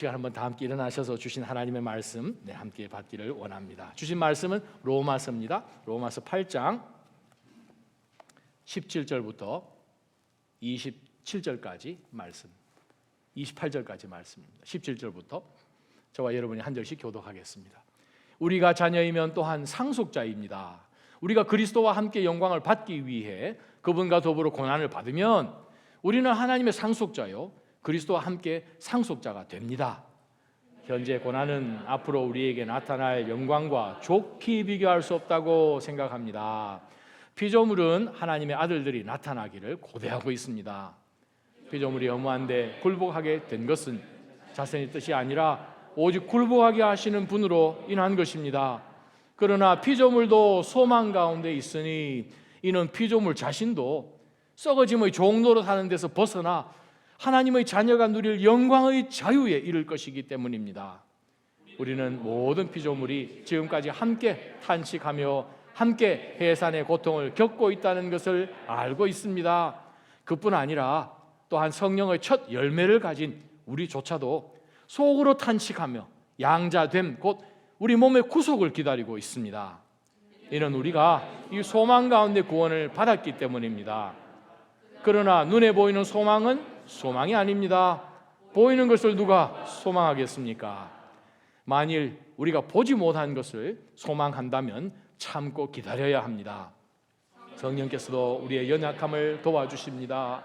시간 한번 다 함께 일어나셔서 주신 하나님의 말씀 함께 받기를 원합니다. 주신 말씀은 로마서입니다. 로마서 8장 17절부터 27절까지 말씀, 28절까지 말씀입니다. 17절부터 저와 여러분이 한 절씩 교독하겠습니다. 우리가 자녀이면 또한 상속자입니다. 우리가 그리스도와 함께 영광을 받기 위해 그분과 더불어 고난을 받으면 우리는 하나님의 상속자요 그리스도와 함께 상속자가 됩니다. 현재 고난은 앞으로 우리에게 나타날 영광과 좋게 비교할 수 없다고 생각합니다. 피조물은 하나님의 아들들이 나타나기를 고대하고 있습니다. 피조물이 허무한데 굴복하게 된 것은 자신의 뜻이 아니라 오직 굴복하게 하시는 분으로 인한 것입니다. 그러나 피조물도 소망 가운데 있으니 이는 피조물 자신도 썩어짐의 종로로 사는 데서 벗어나 하나님의 자녀가 누릴 영광의 자유에 이를 것이기 때문입니다. 우리는 모든 피조물이 지금까지 함께 탄식하며 함께 해산의 고통을 겪고 있다는 것을 알고 있습니다. 그뿐 아니라 또한 성령의 첫 열매를 가진 우리조차도 속으로 탄식하며 양자됨 곧 우리 몸의 구속을 기다리고 있습니다. 이는 우리가 이 소망 가운데 구원을 받았기 때문입니다. 그러나 눈에 보이는 소망은 소망이 아닙니다. 보이는 것을 누가 소망하겠습니까? 만일 우리가 보지 못한 것을 소망한다면 참고 기다려야 합니다. 성령께서도 우리의 연약함을 도와주십니다.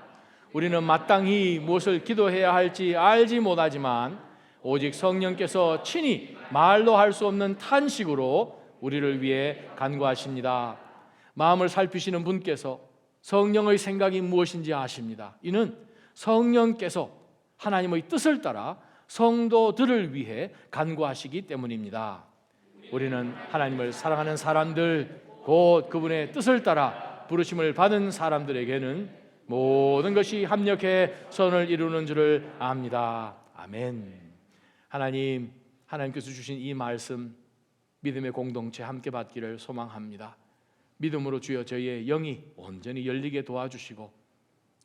우리는 마땅히 무엇을 기도해야 할지 알지 못하지만 오직 성령께서 친히 말로 할 수 없는 탄식으로 우리를 위해 간구하십니다. 마음을 살피시는 분께서 성령의 생각이 무엇인지 아십니다. 이는 성령께서 하나님의 뜻을 따라 성도들을 위해 간구하시기 때문입니다. 우리는 하나님을 사랑하는 사람들, 곧 그분의 뜻을 따라 부르심을 받은 사람들에게는 모든 것이 합력해 선을 이루는 줄을 압니다. 아멘. 하나님께서 주신 이 말씀 믿음의 공동체 함께 받기를 소망합니다. 믿음으로 주여 저희의 영이 온전히 열리게 도와주시고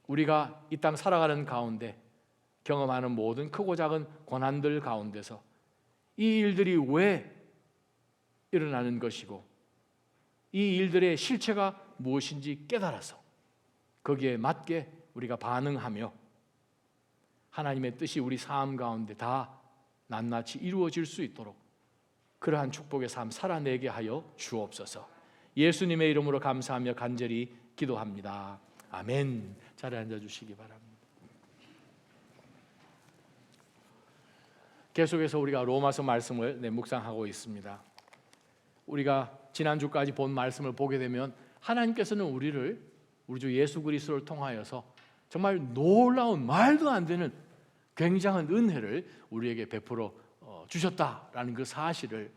우리가 이 땅 살아가는 가운데 경험하는 모든 크고 작은 고난들 가운데서 이 일들이 왜 일어나는 것이고 이 일들의 실체가 무엇인지 깨달아서 거기에 맞게 우리가 반응하며 하나님의 뜻이 우리 삶 가운데 다 낱낱이 이루어질 수 있도록 그러한 축복의 삶 살아내게 하여 주옵소서. 예수님의 이름으로 감사하며 간절히 기도합니다. 아멘. 자리에 앉아주시기 바랍니다. 계속해서 우리가 로마서 말씀을 묵상하고 있습니다. 우리가 지난주까지 본 말씀을 보게 되면 하나님께서는 우리 주 예수 그리스도를 통하여서 정말 놀라운 말도 안 되는 굉장한 은혜를 우리에게 베풀어 주셨다라는 그 사실을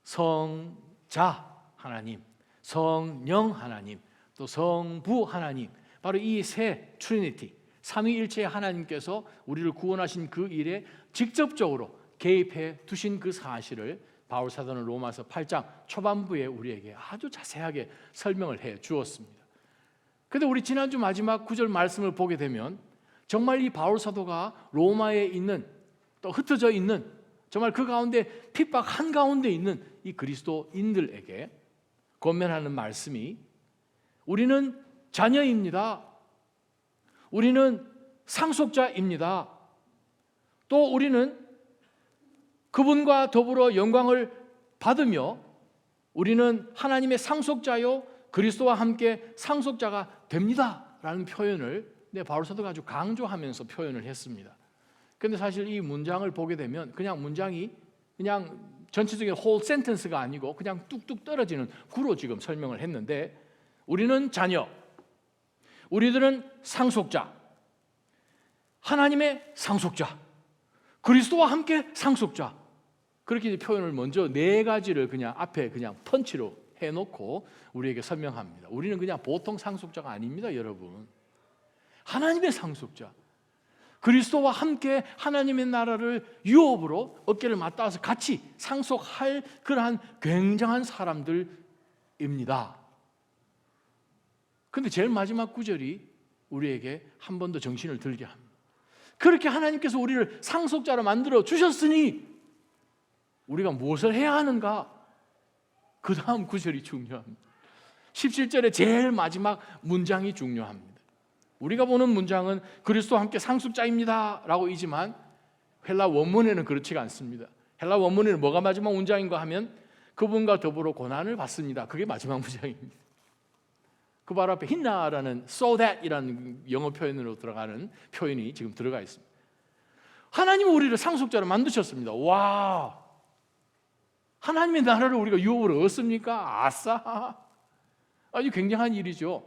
성자 하나님, 성령 하나님, 또 성부 하나님, 바로 이 세 트리니티, 삼위일체의 하나님께서 우리를 구원하신 그 일에 직접적으로 개입해 두신 그 사실을 바울 사도는 로마서 8장 초반부에 우리에게 아주 자세하게 설명을 해 주었습니다. 그런데 우리 지난주 마지막 9절 말씀을 보게 되면 정말 이 바울 사도가 로마에 있는 또 흩어져 있는 정말 그 가운데 핍박 한가운데 있는 이 그리스도인들에게 권면하는 말씀이 우리는 자녀입니다. 우리는 상속자입니다. 또 우리는 그분과 더불어 영광을 받으며 우리는 하나님의 상속자요 그리스도와 함께 상속자가 됩니다 라는 표현을 바울 사도가 아주 강조하면서 표현을 했습니다. 그런데 사실 이 문장을 보게 되면 그냥 문장이 그냥 전체적인 whole sentence가 아니고 그냥 뚝뚝 떨어지는 구로 지금 설명을 했는데 우리는 자녀, 우리들은 상속자, 하나님의 상속자, 그리스도와 함께 상속자, 그렇게 표현을 먼저 네 가지를 그냥 앞에 그냥 펀치로 해놓고 우리에게 설명합니다. 우리는 그냥 보통 상속자가 아닙니다, 여러분. 하나님의 상속자, 그리스도와 함께 하나님의 나라를 유업으로 어깨를 맞닿아서 같이 상속할 그러한 굉장한 사람들입니다. 그런데 제일 마지막 구절이 우리에게 한 번 더 정신을 들게 합니다. 그렇게 하나님께서 우리를 상속자로 만들어 주셨으니 우리가 무엇을 해야 하는가? 그 다음 구절이 중요합니다. 17절의 제일 마지막 문장이 중요합니다. 우리가 보는 문장은 그리스도와 함께 상속자입니다 라고 이지만 헬라 원문에는 그렇지가 않습니다. 헬라 원문에는 뭐가 마지막 문장인가 하면 그분과 더불어 고난을 받습니다. 그게 마지막 문장입니다. 그 바로 앞에 힌나라는 so that 이라는 영어 표현으로 들어가는 표현이 지금 들어가 있습니다. 하나님은 우리를 상속자로 만드셨습니다. 와, 하나님의 나라를 우리가 유업으로 얻습니까? 아싸, 아주 굉장한 일이죠.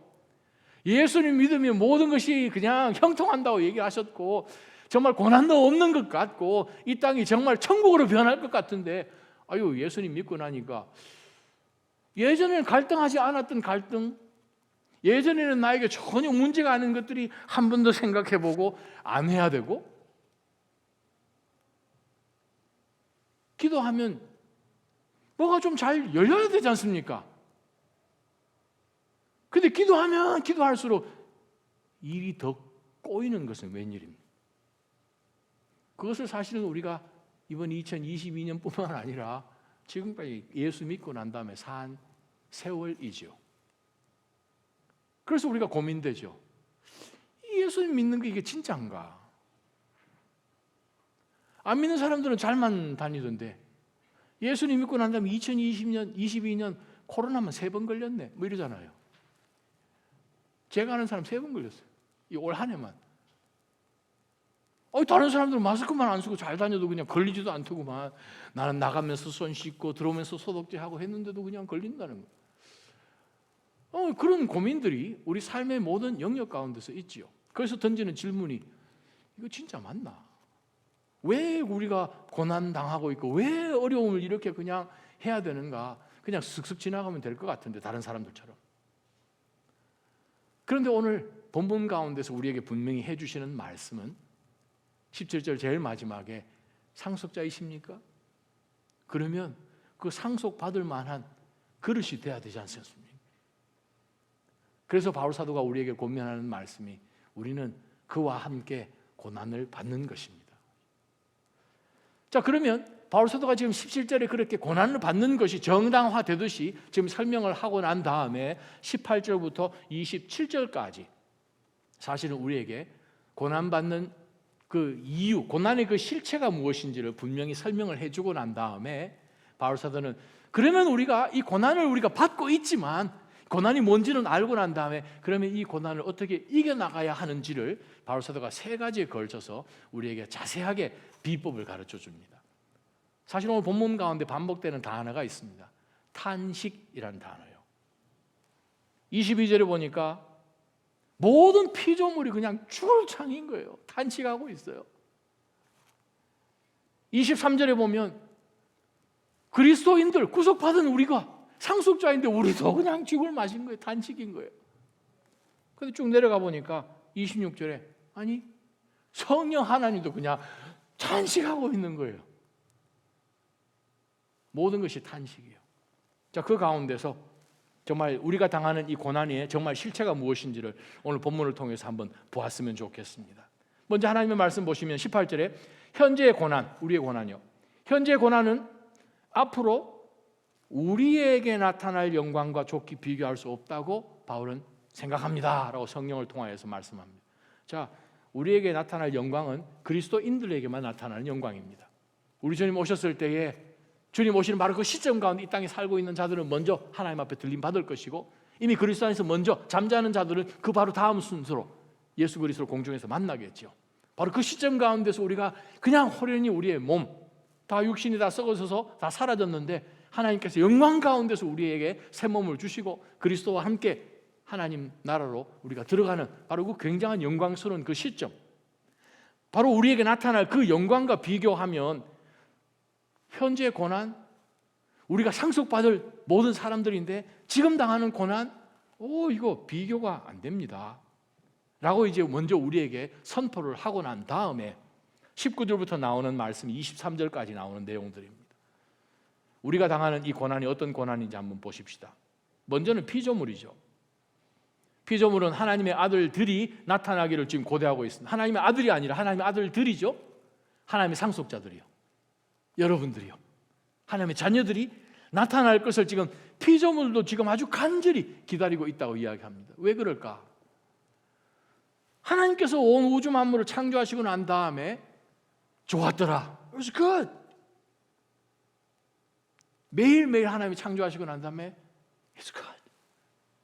예수님 믿으면 모든 것이 그냥 형통한다고 얘기하셨고 정말 고난도 없는 것 같고 이 땅이 정말 천국으로 변할 것 같은데 예수님 믿고 나니까 예전에는 갈등하지 않았던 갈등, 예전에는 나에게 전혀 문제가 아닌 것들이 한 번 더 생각해보고 안 해야 되고, 기도하면 뭐가 좀 잘 열려야 되지 않습니까? 근데 기도하면 기도할수록 일이 더 꼬이는 것은 웬일입니까? 그것을 사실은 우리가 이번 2022년뿐만 아니라 지금까지 예수 믿고 난 다음에 산 세월이죠. 그래서 우리가 고민되죠. 예수님 믿는 게 이게 진짜인가? 안 믿는 사람들은 잘만 다니던데 예수님 믿고 난 다음에 2020년, 22년 코로나만 3번 걸렸네 뭐 이러잖아요. 제가 아는 사람 3번 걸렸어요. 이 올 한 해만. 다른 사람들은 마스크만 안 쓰고 잘 다녀도 그냥 걸리지도 않더구만. 나는 나가면서 손 씻고 들어오면서 소독제하고 했는데도 그냥 걸린다는 거예요. 그런 고민들이 우리 삶의 모든 영역 가운데서 있지요. 그래서 던지는 질문이 이거 진짜 맞나? 왜 우리가 고난당하고 있고 왜 어려움을 이렇게 그냥 해야 되는가? 그냥 슥슥 지나가면 될 것 같은데 다른 사람들처럼. 그런데 오늘 본문 가운데서 우리에게 분명히 해주시는 말씀은 17절 제일 마지막에 상속자이십니까? 그러면 그 상속받을 만한 그릇이 돼야 되지 않습니까? 그래서 바울 사도가 우리에게 권면하는 말씀이 우리는 그와 함께 고난을 받는 것입니다. 자, 그러면 바울 사도가 지금 17절에 그렇게 고난을 받는 것이 정당화되듯이 지금 설명을 하고 난 다음에 18절부터 27절까지 사실은 우리에게 고난받는 그 이유, 고난의 그 실체가 무엇인지를 분명히 설명을 해주고 난 다음에 바울 사도는 그러면 우리가 이 고난을 우리가 받고 있지만 고난이 뭔지는 알고 난 다음에 그러면 이 고난을 어떻게 이겨나가야 하는지를 바울 사도가 3가지에 걸쳐서 우리에게 자세하게 비법을 가르쳐 줍니다. 사실 오늘 본문 가운데 반복되는 단어가 있습니다. 탄식이라는 단어요. 22절에 보니까 모든 피조물이 그냥 죽을 창인 거예요. 탄식하고 있어요. 23절에 보면 그리스도인들 구속받은 우리가 상속자인데 우리도 그냥 죽을 맛인 거예요. 탄식인 거예요. 근데 쭉 내려가 보니까 26절에 아니 성령 하나님도 그냥 탄식하고 있는 거예요. 모든 것이 탄식이에요. 자, 그 가운데서 정말 우리가 당하는 이 고난의 정말 실체가 무엇인지를 오늘 본문을 통해서 한번 보았으면 좋겠습니다. 먼저 하나님의 말씀 보시면 18절에 현재의 고난, 우리의 고난이요. 현재의 고난은 앞으로 우리에게 나타날 영광과 좋게 비교할 수 없다고 바울은 생각합니다 라고 성령을 통하여서 말씀합니다. 자, 우리에게 나타날 영광은 그리스도인들에게만 나타나는 영광입니다. 우리 주님 오셨을 때에 주님 오시는 바로 그 시점 가운데 이 땅에 살고 있는 자들은 먼저 하나님 앞에 들림 받을 것이고 이미 그리스도 안에서 먼저 잠자는 자들은 그 바로 다음 순서로 예수 그리스도를 공중에서 만나겠죠. 바로 그 시점 가운데서 우리가 그냥 호련히 우리의 몸 다 육신이 다 썩어져서 다 사라졌는데 하나님께서 영광 가운데서 우리에게 새 몸을 주시고 그리스도와 함께 하나님 나라로 우리가 들어가는 바로 그 굉장한 영광스러운 그 시점, 바로 우리에게 나타날 그 영광과 비교하면 현재의 고난, 우리가 상속받을 모든 사람들인데 지금 당하는 고난, 이거 비교가 안 됩니다 라고 이제 먼저 우리에게 선포를 하고 난 다음에 19절부터 나오는 말씀이 23절까지 나오는 내용들입니다. 우리가 당하는 이 고난이 어떤 고난인지 한번 보십시다. 먼저는 피조물이죠. 피조물은 하나님의 아들들이 나타나기를 지금 고대하고 있습니다. 하나님의 아들이 아니라 하나님의 아들들이죠. 하나님의 상속자들이요. 여러분들이요. 하나님의 자녀들이 나타날 것을 지금 피조물도 지금 아주 간절히 기다리고 있다고 이야기합니다. 왜 그럴까? 하나님께서 온 우주 만물을 창조하시고 난 다음에 좋았더라. It was good. 매일매일 하나님이 창조하시고 난 다음에 It's good.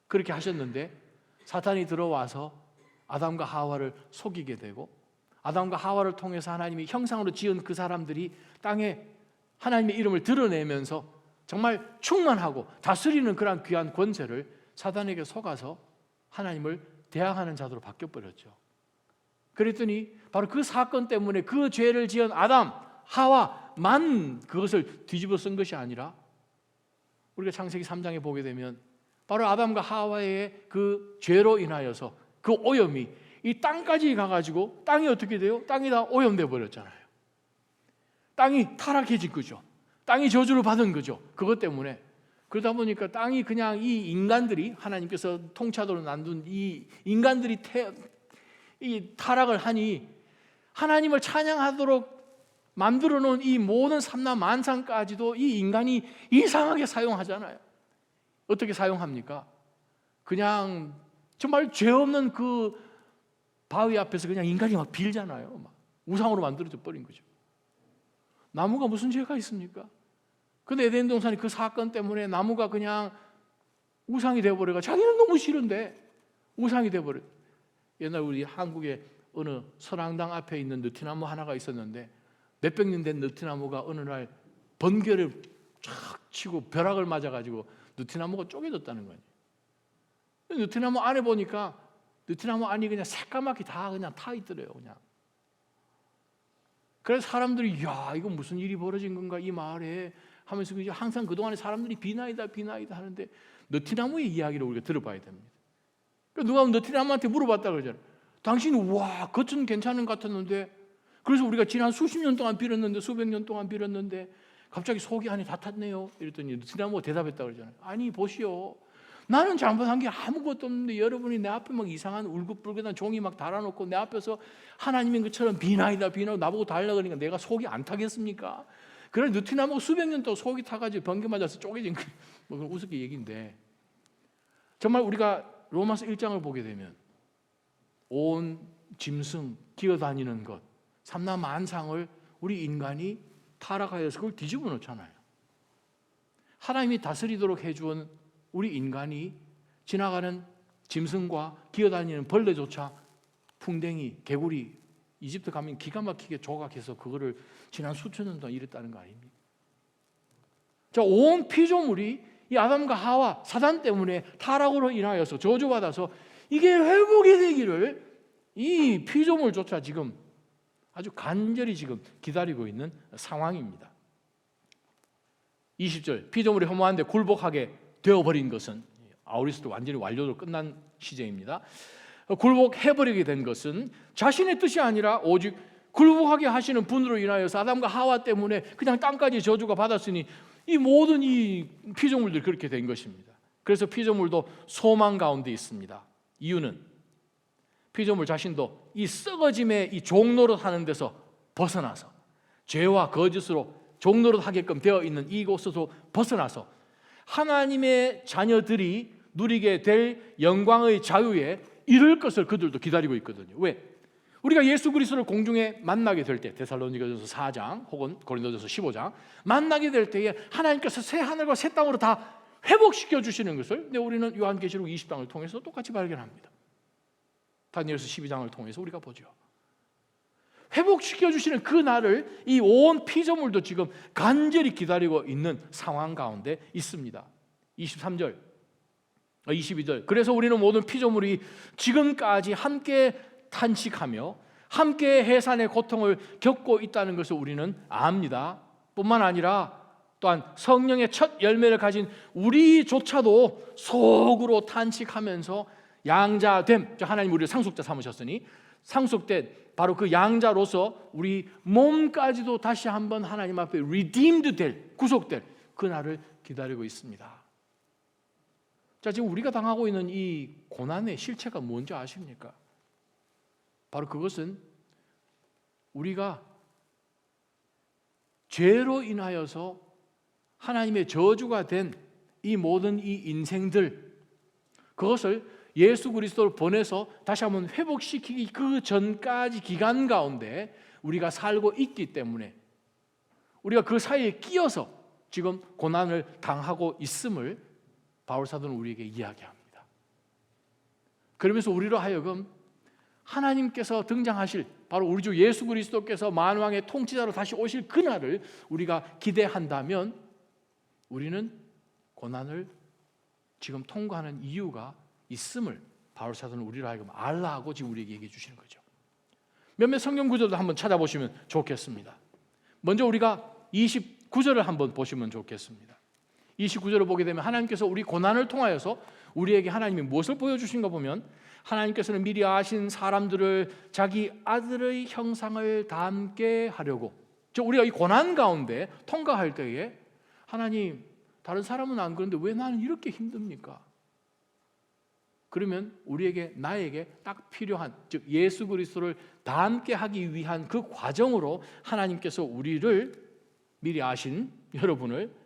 그렇게 하셨는데 사탄이 들어와서 아담과 하와를 속이게 되고 아담과 하와를 통해서 하나님이 형상으로 지은 그 사람들이 땅에 하나님의 이름을 드러내면서 정말 충만하고 다스리는 그러한 귀한 권세를 사단에게 속아서 하나님을 대항하는 자들로 바뀌어버렸죠. 그랬더니 바로 그 사건 때문에 그 죄를 지은 아담, 하와만 그것을 뒤집어 쓴 것이 아니라 우리가 창세기 3장에 보게 되면 바로 아담과 하와의 그 죄로 인하여서 그 오염이 이 땅까지 가가지고 땅이 어떻게 돼요? 땅이 다 오염돼 버렸잖아요. 땅이 타락해진 거죠. 땅이 저주를 받은 거죠. 그것 때문에. 그러다 보니까 땅이 그냥 이 인간들이 하나님께서 통차도로 놔둔 이 인간들이 이 타락을 하니 하나님을 찬양하도록 만들어 놓은 이 모든 삼라 만상까지도 이 인간이 이상하게 사용하잖아요. 어떻게 사용합니까? 그냥 정말 죄 없는 그 바위 앞에서 그냥 인간이 막 빌잖아요. 막 우상으로 만들어져 버린 거죠. 나무가 무슨 죄가 있습니까? 근데 에덴 동산이 그 사건 때문에 나무가 그냥 우상이 되어버려가 자기는 너무 싫은데 우상이 되어버려. 옛날 우리 한국에 어느 선앙당 앞에 있는 느티나무 하나가 있었는데 몇백 년 된 느티나무가 어느 날 번개를 쫙 치고 벼락을 맞아가지고 느티나무가 쪼개졌다는 거예요. 느티나무 안에 보니까 느티나무 안이 그냥 새까맣게 다 그냥 타 있더래요. 그냥. 그래서 사람들이 야 이거 무슨 일이 벌어진 건가 이 마을에 하면서 항상 그동안에 사람들이 비나이다 하는데 느티나무의 이야기를 우리가 들어봐야 됩니다. 누가 느티나무한테 물어봤다 그러잖아요. 당신은 와 겉은 괜찮은 것 같았는데 그래서 우리가 지난 수십 년 동안 빌었는데 수백 년 동안 빌었는데 갑자기 속이 안에 다 탔네요. 이랬더니 느티나무가 대답했다 그러잖아요. 아니 보시오. 나는 잘못한 게 아무것도 없는데 여러분이 내 앞에 막 이상한 울긋불긋한 종이 막 달아놓고 내 앞에서 하나님인 것처럼 비나이다 나보고 달라 그러니까 내가 속이 안 타겠습니까? 그래 느티나무가 수백 년 동안 속이 타가지고 번개 맞아서 쪼개진 뭐 그런 우습게 얘기인데 정말 우리가 로마서 1장을 보게 되면 온 짐승 기어다니는 것 삼라 만상을 우리 인간이 타락하여서 그걸 뒤집어 놓잖아요. 하나님이 다스리도록 해준 우리 인간이 지나가는 짐승과 기어다니는 벌레조차 풍뎅이, 개구리 이집트 가면 기가 막히게 조각해서 그거를 지난 수천 년 동안 이랬다는 거 아닙니까? 자, 온 피조물이 이 아담과 하와 사단 때문에 타락으로 인하여서 저주받아서 이게 회복이 되기를 이 피조물조차 지금 아주 간절히 지금 기다리고 있는 상황입니다. 20절 피조물이 허무한데 굴복하게 되어버린 것은 아우리스도 완전히 완료로 끝난 시제입니다. 굴복해버리게 된 것은 자신의 뜻이 아니라 오직 굴복하게 하시는 분으로 인하여서 아담과 하와 때문에 그냥 땅까지 저주가 받았으니 이 모든 이 피조물들이 그렇게 된 것입니다. 그래서 피조물도 소망 가운데 있습니다. 이유는 피조물 자신도 이 썩어짐의 이 종노릇 하는 데서 벗어나서 죄와 거짓으로 종노릇 하게끔 되어 있는 이곳에서 벗어나서 하나님의 자녀들이 누리게 될 영광의 자유에 이를 것을 그들도 기다리고 있거든요. 왜? 우리가 예수 그리스도를 공중에 만나게 될 때 데살로니가전서 4장 혹은 고린도전서 15장 만나게 될 때에 하나님께서 새 하늘과 새 땅으로 다 회복시켜 주시는 것을 근데 우리는 요한계시록 20장을 통해서 똑같이 발견합니다. 다니엘서 12장을 통해서 우리가 보죠. 회복시켜 주시는 그 날을 이 온 피조물도 지금 간절히 기다리고 있는 상황 가운데 있습니다. 23절 22절 그래서 우리는 모든 피조물이 지금까지 함께 탄식하며 함께 해산의 고통을 겪고 있다는 것을 우리는 압니다. 뿐만 아니라 또한 성령의 첫 열매를 가진 우리조차도 속으로 탄식하면서 양자됨, 하나님 우리를 상속자 삼으셨으니 상속된 바로 그 양자로서 우리 몸까지도 다시 한번 하나님 앞에 redeemed 될, 구속될 그날을 기다리고 있습니다. 자, 지금 우리가 당하고 있는 이 고난의 실체가 뭔지 아십니까? 바로 그것은 우리가 죄로 인하여서 하나님의 저주가 된 이 모든 이 인생들, 그것을 예수 그리스도를 보내서 다시 한번 회복시키기 그 전까지 기간 가운데 우리가 살고 있기 때문에 우리가 그 사이에 끼어서 지금 고난을 당하고 있음을 바울사도는 우리에게 이야기합니다. 그러면서 우리로 하여금 하나님께서 등장하실, 바로 우리 주 예수 그리스도께서 만왕의 통치자로 다시 오실 그날을 우리가 기대한다면 우리는 고난을 지금 통과하는 이유가 있음을 바울사도는 우리로 하여금 알라 하고 지금 우리에게 얘기해 주시는 거죠. 몇몇 성경 구절도 한번 찾아보시면 좋겠습니다. 먼저 우리가 29절을 한번 보시면 좋겠습니다. 29절을 보게 되면 하나님께서 우리 고난을 통하여서 우리에게 하나님이 무엇을 보여주신가 보면, 하나님께서는 미리 아신 사람들을 자기 아들의 형상을 닮게 하려고, 우리가 이 고난 가운데 통과할 때에 하나님, 다른 사람은 안 그런데 왜 나는 이렇게 힘듭니까? 그러면 우리에게, 나에게 딱 필요한, 즉 예수 그리스도를 닮게 하기 위한 그 과정으로 하나님께서 우리를 미리 아신 여러분을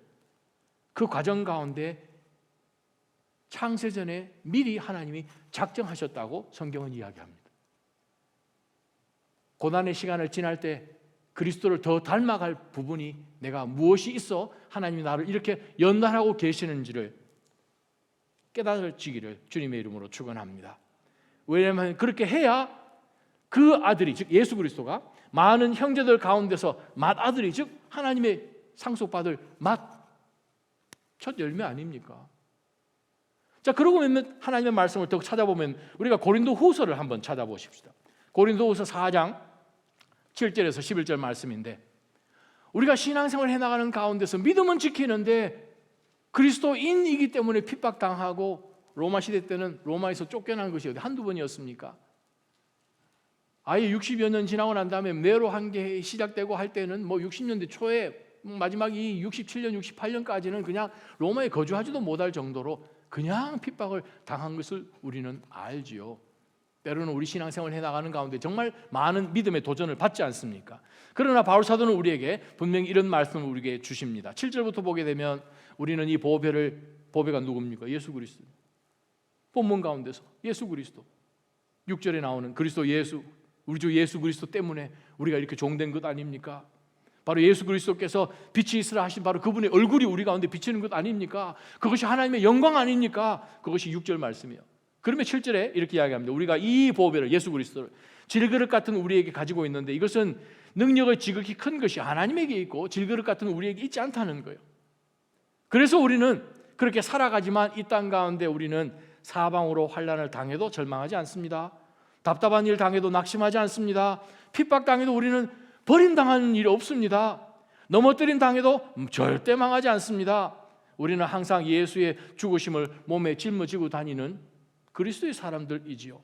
그 과정 가운데 창세전에 미리 하나님이 작정하셨다고 성경은 이야기합니다. 고난의 시간을 지날 때 그리스도를 더 닮아갈 부분이 내가 무엇이 있어 하나님이 나를 이렇게 연단하고 계시는지를 깨달아지기를 주님의 이름으로 축원합니다. 왜냐하면 그렇게 해야 그 아들이, 즉 예수 그리스도가 많은 형제들 가운데서 맏아들이, 즉 하나님의 상속받을 첫 열매 아닙니까? 자, 그러고 보면 하나님의 말씀을 더 찾아보면 우리가 고린도 후서를 한번 찾아보십시다. 고린도 후서 4장 7절에서 11절 말씀인데, 우리가 신앙생활을 해나가는 가운데서 믿음은 지키는데 그리스도인이기 때문에 핍박당하고, 로마 시대 때는 로마에서 쫓겨난 것이 한두 번이었습니까? 아예 60여 년 지나고 난 다음에 네로 한 게 시작되고 할 때는 60년대 초에 마지막 이 67년, 68년까지는 그냥 로마에 거주하지도 못할 정도로 그냥 핍박을 당한 것을 우리는 알지요. 때로는 우리 신앙생활을 해나가는 가운데 정말 많은 믿음의 도전을 받지 않습니까? 그러나 바울 사도는 우리에게 분명히 이런 말씀을 우리에게 주십니다. 7절부터 보게 되면 우리는 이 보배가 누굽니까? 예수 그리스도. 본문 가운데서 예수 그리스도. 6절에 나오는 그리스도 예수, 우리 주 예수 그리스도 때문에 우리가 이렇게 종된 것 아닙니까? 바로 예수 그리스도께서 빛이 있으라 하신 바로 그분의 얼굴이 우리 가운데 비치는 것 아닙니까? 그것이 하나님의 영광 아닙니까? 그것이 6절 말씀이에요. 그러면 7절에 이렇게 이야기합니다. 우리가 이 보배를, 예수 그리스도를 질그릇 같은 우리에게 가지고 있는데 이것은 능력의 지극히 큰 것이 하나님에게 있고 질그릇 같은 우리에게 있지 않다는 거예요. 그래서 우리는 그렇게 살아가지만 이 땅 가운데 우리는 사방으로 환난을 당해도 절망하지 않습니다. 답답한 일 당해도 낙심하지 않습니다. 핍박 당해도 우리는 버림당하는 일이 없습니다. 넘어뜨림 당해도 절대 망하지 않습니다. 우리는 항상 예수의 죽으심을 몸에 짊어지고 다니는 그리스도의 사람들이지요.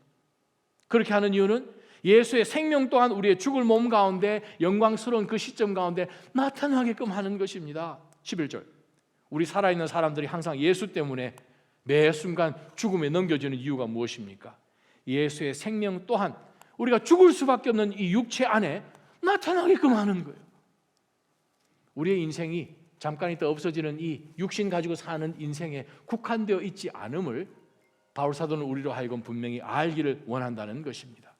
그렇게 하는 이유는 예수의 생명 또한 우리의 죽을 몸 가운데 영광스러운 그 시점 가운데 나타나게끔 하는 것입니다. 11절, 우리 살아있는 사람들이 항상 예수 때문에 매 순간 죽음에 넘겨지는 이유가 무엇입니까? 예수의 생명 또한 우리가 죽을 수밖에 없는 이 육체 안에 나타나게끔 하는 거예요. 우리의 인생이 잠깐 있다 없어지는 이 육신 가지고 사는 인생에 국한되어 있지 않음을 바울 사도는 우리로 하여금 분명히 알기를 원한다는 것입니다.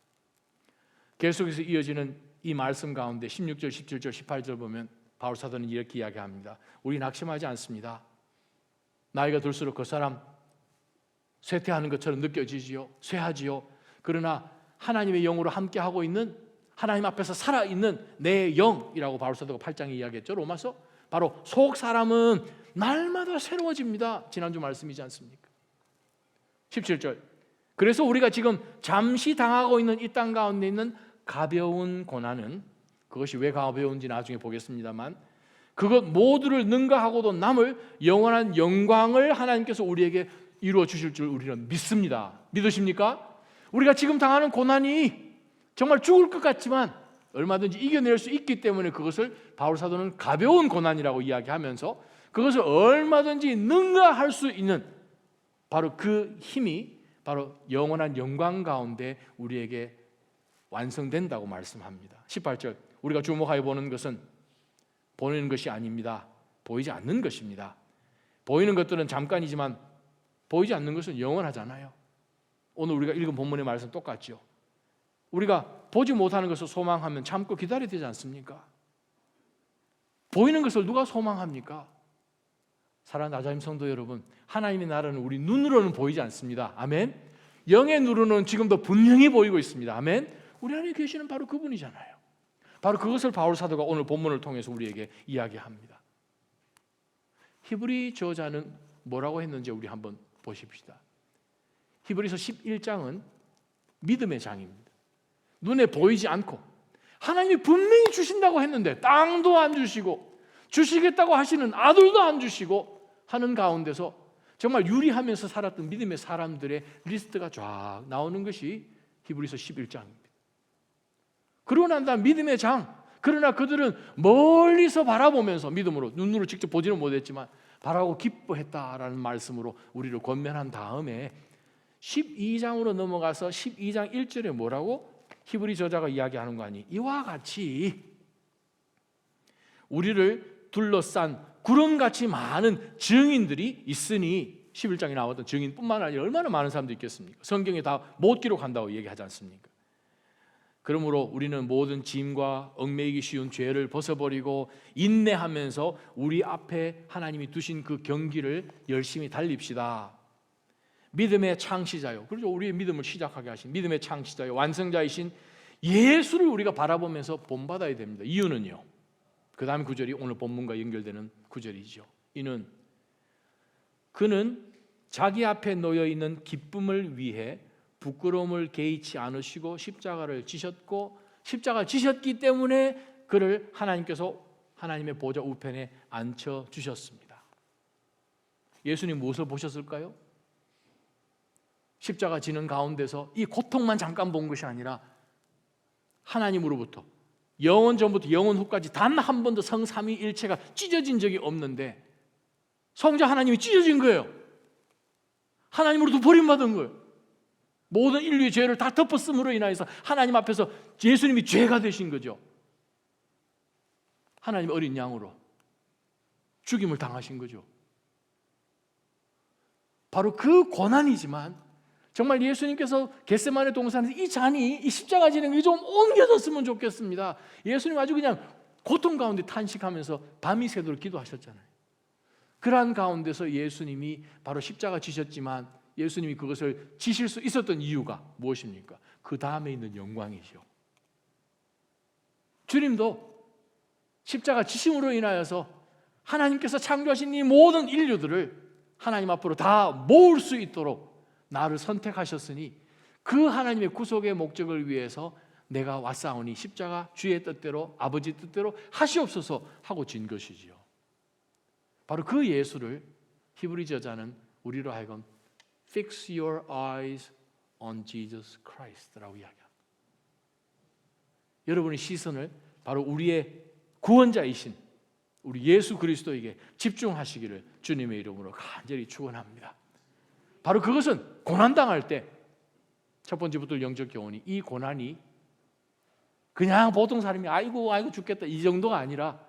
계속해서 이어지는 이 말씀 가운데 16절, 17절, 18절 보면 바울 사도는 이렇게 이야기합니다. 우리 낙심하지 않습니다. 나이가 들수록 그 사람 쇠퇴하는 것처럼 느껴지지요. 쇠하지요. 그러나 하나님의 영으로 함께하고 있는, 하나님 앞에서 살아있는 내 영이라고 바울 사도가 8장에 이야기했죠. 로마서. 바로 속 사람은 날마다 새로워집니다. 지난주 말씀이지 않습니까? 17절, 그래서 우리가 지금 잠시 당하고 있는 이 땅 가운데 있는 가벼운 고난은, 그것이 왜 가벼운지 나중에 보겠습니다만, 그것 모두를 능가하고도 남을 영원한 영광을 하나님께서 우리에게 이루어 주실 줄 우리는 믿습니다. 믿으십니까? 우리가 지금 당하는 고난이 정말 죽을 것 같지만 얼마든지 이겨낼 수 있기 때문에 그것을 바울 사도는 가벼운 고난이라고 이야기하면서 그것을 얼마든지 능가할 수 있는 바로 그 힘이 바로 영원한 영광 가운데 우리에게 완성된다고 말씀합니다. 18절, 우리가 주목하여 보는 것은 보이는 것이 아닙니다. 보이지 않는 것입니다. 보이는 것들은 잠깐이지만 보이지 않는 것은 영원하잖아요. 오늘 우리가 읽은 본문의 말씀 똑같죠. 우리가 보지 못하는 것을 소망하면 참고 기다려야 되지 않습니까? 보이는 것을 누가 소망합니까? 사랑하는 나자임 성도 여러분, 하나님의 나라는 우리 눈으로는 보이지 않습니다. 아멘. 영의 눈으로는 지금도 분명히 보이고 있습니다. 아멘. 우리 안에 계시는 바로 그분이잖아요. 바로 그것을 바울 사도가 오늘 본문을 통해서 우리에게 이야기합니다. 히브리 저자는 뭐라고 했는지 우리 한번 보십시다. 히브리서 11장은 믿음의 장입니다. 눈에 보이지 않고 하나님이 분명히 주신다고 했는데 땅도 안 주시고 주시겠다고 하시는 아들도 안 주시고 하는 가운데서 정말 유리하면서 살았던 믿음의 사람들의 리스트가 쫙 나오는 것이 히브리서 11장입니다. 그러고 난 다음 믿음의 장, 그러나 그들은 멀리서 바라보면서 믿음으로, 눈으로 직접 보지는 못했지만 바라고 기뻐했다라는 말씀으로 우리를 권면한 다음에 12장으로 넘어가서 12장 1절에 뭐라고 히브리 저자가 이야기하는 거 아니? 이와 같이 우리를 둘러싼 구름같이 많은 증인들이 있으니, 11장에 나왔던 증인뿐만 아니라 얼마나 많은 사람들이 있겠습니까? 성경에 다 못 기록한다고 얘기하지 않습니까? 그러므로 우리는 모든 짐과 얽매이기 쉬운 죄를 벗어버리고 인내하면서 우리 앞에 하나님이 두신 그 경기를 열심히 달립시다. 믿음의 창시자요, 그렇죠? 우리의 믿음을 시작하게 하신 믿음의 창시자요, 완성자이신 예수를 우리가 바라보면서 본받아야 됩니다. 이유는요, 그 다음 구절이 오늘 본문과 연결되는 구절이죠. 그는 자기 앞에 놓여있는 기쁨을 위해 부끄러움을 개의치 않으시고 십자가를 지셨고, 십자가를 지셨기 때문에 그를 하나님께서 하나님의 보좌 우편에 앉혀주셨습니다. 예수님 무엇을 보셨을까요? 십자가 지는 가운데서 이 고통만 잠깐 본 것이 아니라 하나님으로부터 영원 전부터 영원 후까지 단 한 번도 성삼위일체가 찢어진 적이 없는데 성자 하나님이 찢어진 거예요. 하나님으로부터 버림받은 거예요. 모든 인류의 죄를 다 덮었음으로 인하여서 하나님 앞에서 예수님이 죄가 되신 거죠. 하나님 어린 양으로 죽임을 당하신 거죠. 바로 그 고난이지만 정말 예수님께서 겟세마네 동산에서 이 잔이, 이 십자가 지는 게 좀 옮겨졌으면 좋겠습니다. 예수님 아주 그냥 고통 가운데 탄식하면서 밤이 새도록 기도하셨잖아요. 그러한 가운데서 예수님이 바로 십자가 지셨지만 예수님이 그것을 지실 수 있었던 이유가 무엇입니까? 그 다음에 있는 영광이죠. 주님도 십자가 지심으로 인하여서 하나님께서 창조하신 이 모든 인류들을 하나님 앞으로 다 모을 수 있도록 나를 선택하셨으니 그 하나님의 구속의 목적을 위해서 내가 왔사오니 십자가 주의 뜻대로 아버지 뜻대로 하시옵소서 하고 진 것이지요. 바로 그 예수를 히브리 저자는 우리로 하여금 Fix your eyes on Jesus Christ라고 이야기합니다. 여러분의 시선을 바로 우리의 구원자이신 우리 예수 그리스도에게 집중하시기를 주님의 이름으로 간절히 축원합니다. 바로 그것은 고난당할 때 첫 번째부터 영적 교훈이, 이 고난이 그냥 보통 사람이 아이고 죽겠다 이 정도가 아니라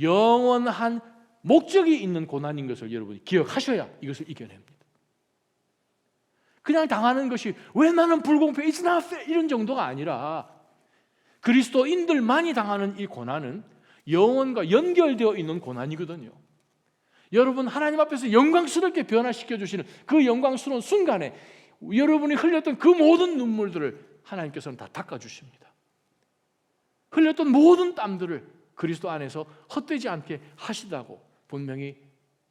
영원한 목적이 있는 고난인 것을 여러분이 기억하셔야 이것을 이겨냅니다. 그냥 당하는 것이 왜 나는 불공평해, It's not fair 이런 정도가 아니라 그리스도인들만이 당하는 이 고난은 영원과 연결되어 있는 고난이거든요. 여러분 하나님 앞에서 영광스럽게 변화시켜 주시는 그 영광스러운 순간에 여러분이 흘렸던 그 모든 눈물들을 하나님께서는 다 닦아주십니다. 흘렸던 모든 땀들을 그리스도 안에서 헛되지 않게 하시다고 분명히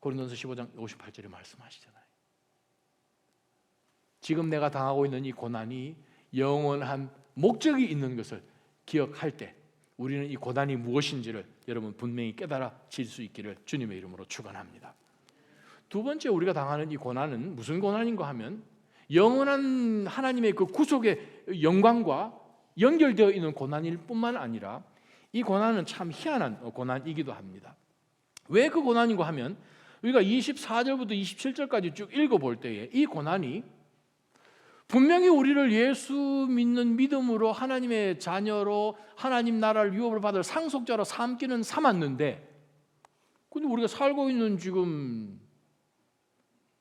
고린도서 15장 58절에 말씀하시잖아요. 지금 내가 당하고 있는 이 고난이 영원한 목적이 있는 것을 기억할 때 우리는 이 고난이 무엇인지를 여러분 분명히 깨달아질 수 있기를 주님의 이름으로 축원합니다. 두 번째 우리가 당하는 이 고난은 무슨 고난인가 하면 영원한 하나님의 그 구속의 영광과 연결되어 있는 고난일 뿐만 아니라 이 고난은 참 희한한 고난이기도 합니다. 왜 그 고난인가 하면 우리가 24절부터 27절까지 쭉 읽어볼 때에 이 고난이 분명히 우리를 예수 믿는 믿음으로 하나님의 자녀로 하나님 나라를 유업을 받을 상속자로 삼기는 삼았는데, 근데 우리가 살고 있는 지금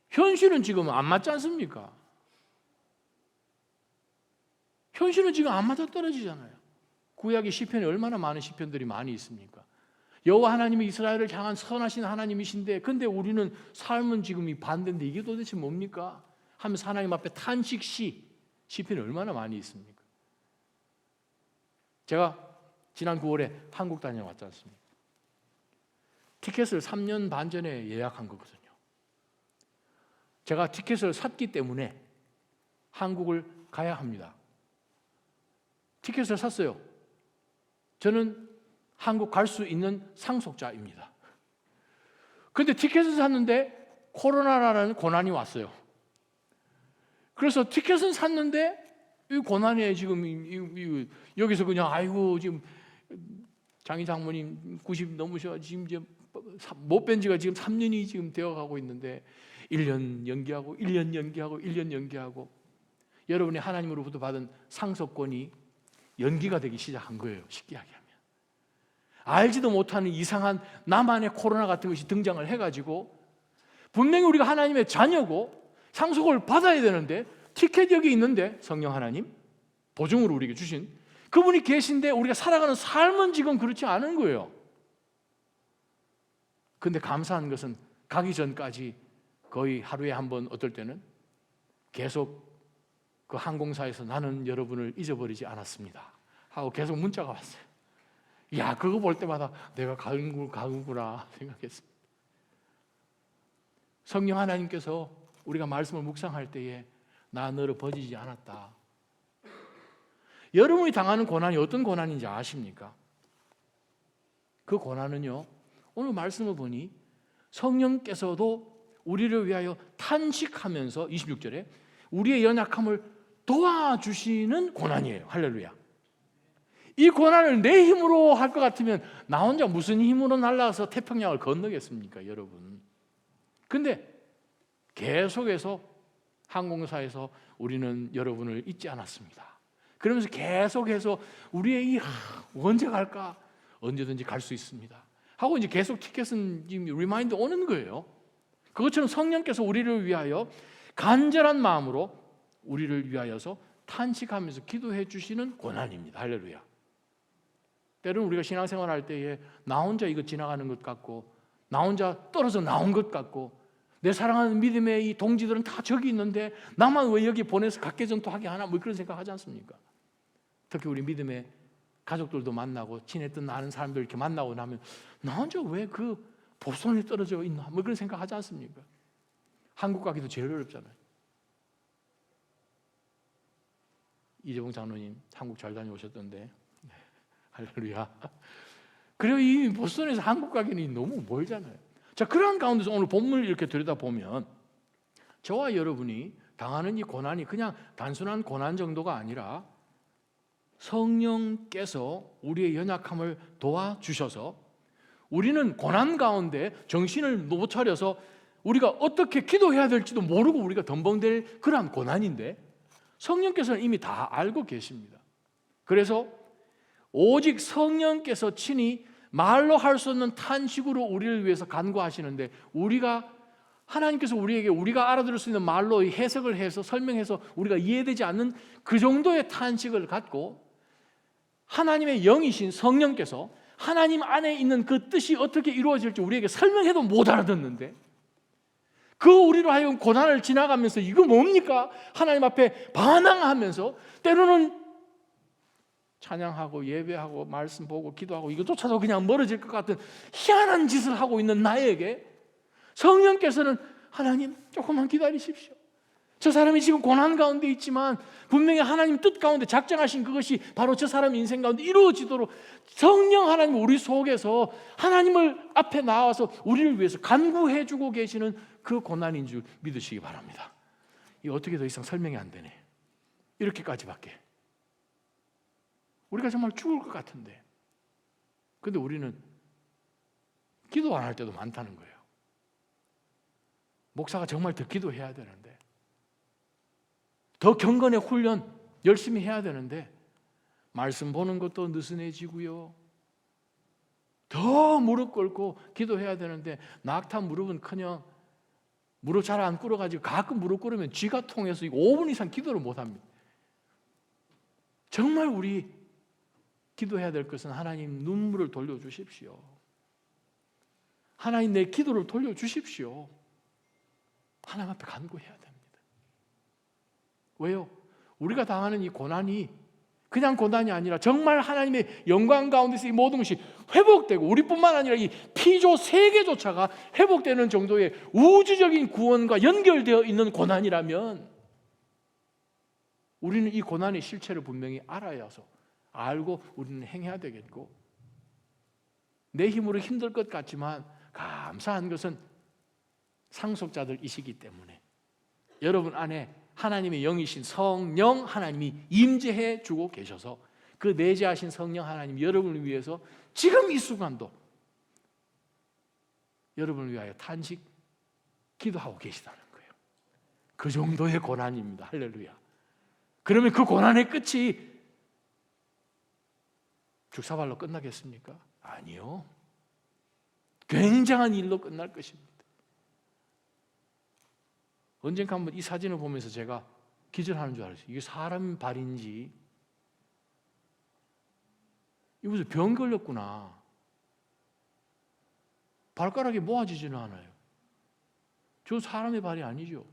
현실은 지금 안 맞지 않습니까? 현실은 지금 안 맞아 떨어지잖아요. 구약의 시편에 얼마나 많은 시편들이 많이 있습니까? 여호와 하나님이 이스라엘을 향한 선하신 하나님이신데, 근데 우리는 삶은 지금 이 반대인데 이게 도대체 뭡니까? 하면서 하나님 앞에 탄식 시편이 얼마나 많이 있습니까? 제가 지난 9월에 한국 다녀왔지 않습니까? 티켓을 3년 반 전에 예약한 거거든요. 제가 티켓을 샀기 때문에 한국을 가야 합니다. 티켓을 샀어요. 저는 한국 갈 수 있는 상속자입니다. 그런데 티켓을 샀는데 코로나라는 고난이 왔어요. 그래서 티켓은 샀는데 이 고난에 지금 여기서 그냥 아이고 지금 장희 장모님 90 넘으셔 지금 이제 못 뵌 지가 지금 3년이 지금 되어가고 있는데 1년 연기하고 1년 연기하고 1년 연기하고 여러분이 하나님으로부터 받은 상속권이 연기가 되기 시작한 거예요. 쉽게 이야기하면 알지도 못하는 이상한 나만의 코로나 같은 것이 등장을 해가지고 분명히 우리가 하나님의 자녀고 상속을 받아야 되는데 티켓 여기 있는데 성령 하나님 보증으로 우리에게 주신 그분이 계신데 우리가 살아가는 삶은 지금 그렇지 않은 거예요. 근데 감사한 것은 가기 전까지 거의 하루에 한 번 어떨 때는 계속 그 항공사에서 나는 여러분을 잊어버리지 않았습니다 하고 계속 문자가 왔어요. 야, 그거 볼 때마다 내가 가는구나 생각했습니다. 성령 하나님께서 우리가 말씀을 묵상할 때에 나 너를 버리지 않았다. 여러분이 당하는 고난이 어떤 고난인지 아십니까? 그 고난은요, 오늘 말씀을 보니 성령께서도 우리를 위하여 탄식하면서 26절에 우리의 연약함을 도와주시는 고난이에요. 할렐루야. 이 고난을 내 힘으로 할 것 같으면 나 혼자 무슨 힘으로 날아가서 태평양을 건너겠습니까, 여러분? 근데 계속해서 항공사에서 우리는 여러분을 잊지 않았습니다. 그러면서 계속해서 우리의 언제 갈까? 언제든지 갈 수 있습니다 하고 이제 계속 티켓은 지금 리마인드 오는 거예요. 그것처럼 성령께서 우리를 위하여 간절한 마음으로 우리를 위하여서 탄식하면서 기도해 주시는 고난입니다. 할렐루야. 때로는 우리가 신앙생활 할 때에 나 혼자 이거 지나가는 것 같고 나 혼자 떨어져 나온 것 같고 내 사랑하는 믿음의 이 동지들은 다 저기 있는데 나만 왜 여기 보내서 각계전투하게 하나 뭐 그런 생각 하지 않습니까? 특히 우리 믿음의 가족들도 만나고 친했던 아는 사람들 이렇게 만나고 나면 나 혼자 왜 그 보선에 떨어져 있나 뭐 그런 생각 하지 않습니까? 한국 가기도 제일 어렵잖아요. 이재봉 장로님 한국 잘 다녀오셨던데 할렐루야. 그리고 이 보스턴에서 한국 가기는 너무 멀잖아요. 자, 그런 가운데서 오늘 본문을 이렇게 들여다보면 저와 여러분이 당하는 이 고난이 그냥 단순한 고난 정도가 아니라 성령께서 우리의 연약함을 도와주셔서 우리는 고난 가운데 정신을 못 차려서 우리가 어떻게 기도해야 될지도 모르고 우리가 덤벙댈 그러한 고난인데 성령께서는 이미 다 알고 계십니다. 그래서 오직 성령께서 친히 말로 할 수 없는 탄식으로 우리를 위해서 간구하시는데 우리가 하나님께서 우리에게 우리가 알아들을 수 있는 말로 해석을 해서 설명해서 우리가 이해되지 않는 그 정도의 탄식을 갖고 하나님의 영이신 성령께서 하나님 안에 있는 그 뜻이 어떻게 이루어질지 우리에게 설명해도 못 알아듣는데 그 우리로 하여금 고난을 지나가면서 이거 뭡니까? 하나님 앞에 반항하면서 때로는 찬양하고 예배하고 말씀 보고 기도하고 이것조차도 그냥 멀어질 것 같은 희한한 짓을 하고 있는 나에게 성령께서는 하나님 조금만 기다리십시오. 저 사람이 지금 고난 가운데 있지만 분명히 하나님 뜻 가운데 작정하신 그것이 바로 저 사람 인생 가운데 이루어지도록 성령 하나님 우리 속에서 하나님을 앞에 나와서 우리를 위해서 간구해주고 계시는 그 고난인 줄 믿으시기 바랍니다. 이게 어떻게 더 이상 설명이 안 되네. 이렇게까지밖에. 우리가 정말 죽을 것 같은데 근데 우리는 기도 안 할 때도 많다는 거예요. 목사가 정말 더 기도해야 되는데, 더 경건의 훈련 열심히 해야 되는데 말씀 보는 것도 느슨해지고요. 더 무릎 꿇고 기도해야 되는데 낙타 무릎은커녕 무릎 잘 안 꿇어가지고 가끔 무릎 꿇으면 쥐가 통해서 5분 이상 기도를 못합니다. 정말 우리 기도해야 될 것은 하나님 눈물을 돌려주십시오. 하나님 내 기도를 돌려주십시오. 하나님 앞에 간구해야 됩니다. 왜요? 우리가 당하는 이 고난이 그냥 고난이 아니라 정말 하나님의 영광 가운데서 이 모든 것이 회복되고, 우리뿐만 아니라 이 피조 세계조차가 회복되는 정도의 우주적인 구원과 연결되어 있는 고난이라면 우리는 이 고난의 실체를 분명히 알아야서 알고 우리는 행해야 되겠고, 내 힘으로 힘들 것 같지만 감사한 것은 상속자들이시기 때문에 여러분 안에 하나님의 영이신 성령 하나님이 임재해 주고 계셔서 그 내재하신 성령 하나님 여러분을 위해서 지금 이 순간도 여러분을 위하여 탄식 기도하고 계시다는 거예요. 그 정도의 고난입니다. 할렐루야. 그러면 그 고난의 끝이 죽사발로 끝나겠습니까? 아니요. 굉장한 일로 끝날 것입니다. 언젠가 한번 이 사진을 보면서 제가 기절하는 줄 알았어요. 이게 사람 발인지, 이거 무슨 병 걸렸구나. 발가락이 모아지지는 않아요. 저 사람의 발이 아니죠.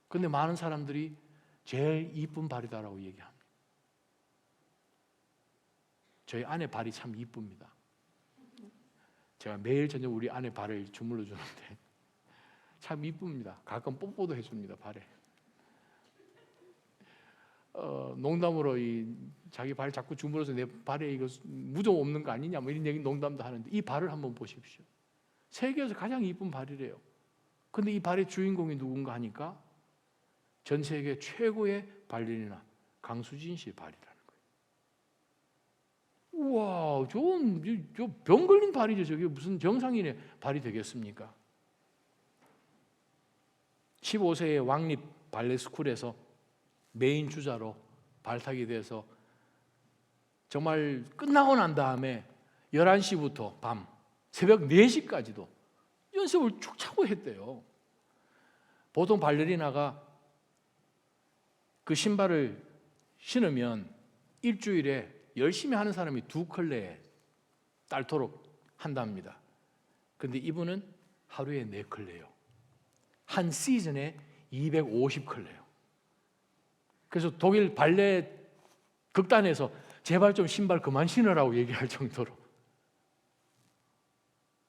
그런데 많은 사람들이 제일 이쁜 발이다라고 얘기합니다. 저희 아내 발이 참 이쁩니다. 제가 매일 저녁 우리 아내 발을 주물러 주는데 참 이쁩니다. 가끔 뽀뽀도 해줍니다, 발에. 농담으로 자기 발 자꾸 주물러서 내 발에 이거 무좀 없는 거 아니냐 뭐 이런 얘기 농담도 하는데, 이 발을 한번 보십시오. 세계에서 가장 이쁜 발이래요. 근데 이 발의 주인공이 누군가 하니까 전 세계 최고의 발레리나 강수진 씨의 발이라는 거예요. 우와, 저 병 걸린 발이죠. 저게 무슨 정상인의 발이 되겠습니까? 15세의 왕립 발레 스쿨에서 메인 주자로 발탁이 돼서 정말 끝나고 난 다음에 11시부터 밤 새벽 4시까지도 연습을 쭉 차고 했대요. 보통 발레리나가 그 신발을 신으면 일주일에 열심히 하는 사람이 2컬레에 딸도록 한답니다. 근데 이분은 하루에 4컬레요. 한 시즌에 250컬레요. 그래서 독일 발레 극단에서 제발 좀 신발 그만 신으라고 얘기할 정도로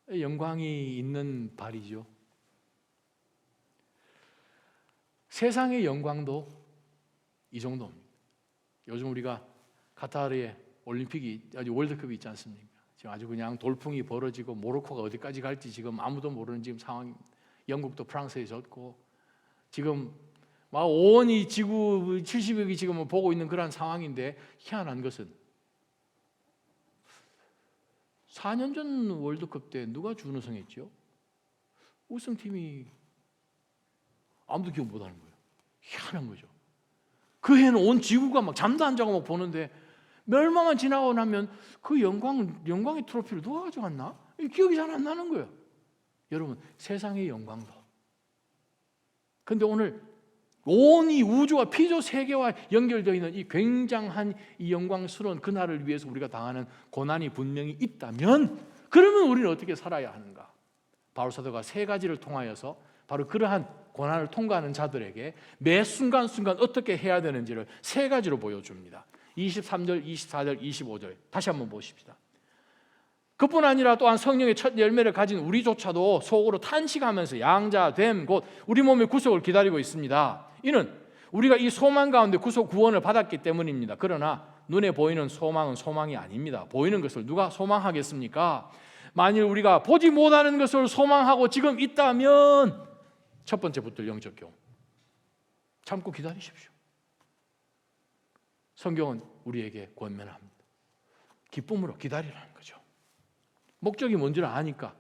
영광이 있는 발이죠. 세상의 영광도 이 정도입니다. 요즘 우리가 카타르에 올림픽이 월드컵이 있지 않습니까? 지금 아주 그냥 돌풍이 벌어지고 모로코가 어디까지 갈지 지금 아무도 모르는 지금 상황입니다. 영국도 프랑스에 졌고 지금 막 온 이 지구 70억이 지금 보고 있는 그런 상황인데, 희한한 것은 4년 전 월드컵 때 누가 준우승했죠? 우승팀이 아무도 기억 못하는 거예요. 희한한 거죠. 그 해는 온 지구가 막 잠도 안 자고 막 보는데 멸망만 지나고 나면 그 영광의 트로피를 누가 가져갔나? 기억이 잘 안 나는 거예요. 여러분, 세상의 영광도. 근데 오늘 온 이 우주와 피조 세계와 연결되어 있는 이 굉장한 이 영광스러운 그날을 위해서 우리가 당하는 고난이 분명히 있다면, 그러면 우리는 어떻게 살아야 하는가? 바울 사도가 3가지를 통하여서 바로 그러한 고난을 통과하는 자들에게 매 순간순간 어떻게 해야 되는지를 3가지로 보여줍니다. 23절, 24절, 25절 다시 한번 보십시다. 그뿐 아니라 또한 성령의 첫 열매를 가진 우리조차도 속으로 탄식하면서 양자됨 곧 우리 몸의 구속을 기다리고 있습니다. 이는 우리가 이 소망 가운데 구속 구원을 받았기 때문입니다. 그러나 눈에 보이는 소망은 소망이 아닙니다. 보이는 것을 누가 소망하겠습니까? 만일 우리가 보지 못하는 것을 소망하고 지금 있다면 첫 번째 붙들 영적 교훈, 참고 기다리십시오. 성경은 우리에게 권면합니다. 기쁨으로 기다리라는 거죠. 목적이 뭔지를 아니까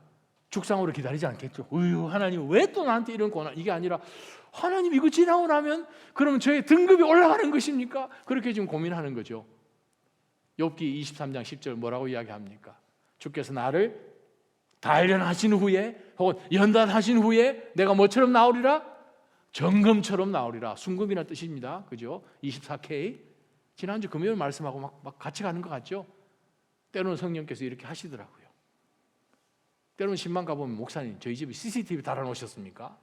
죽상으로 기다리지 않겠죠. 어휴, 하나님 왜 또 나한테 이런 고난? 이게 아니라 하나님 이거 지나고 나면 그러면 저의 등급이 올라가는 것입니까? 그렇게 지금 고민하는 거죠. 욥기 23장 10절 뭐라고 이야기합니까? 주께서 나를 단련하신 후에 혹은 연단하신 후에 내가 뭐처럼 나오리라? 정금처럼 나오리라. 순금이라는 뜻입니다. 그죠? 24K. 지난주 금요일 말씀하고 막 같이 가는 것 같죠? 때로는 성령께서 이렇게 하시더라고요. 때로는 신방 가보면 목사님 저희 집에 CCTV 달아놓으셨습니까?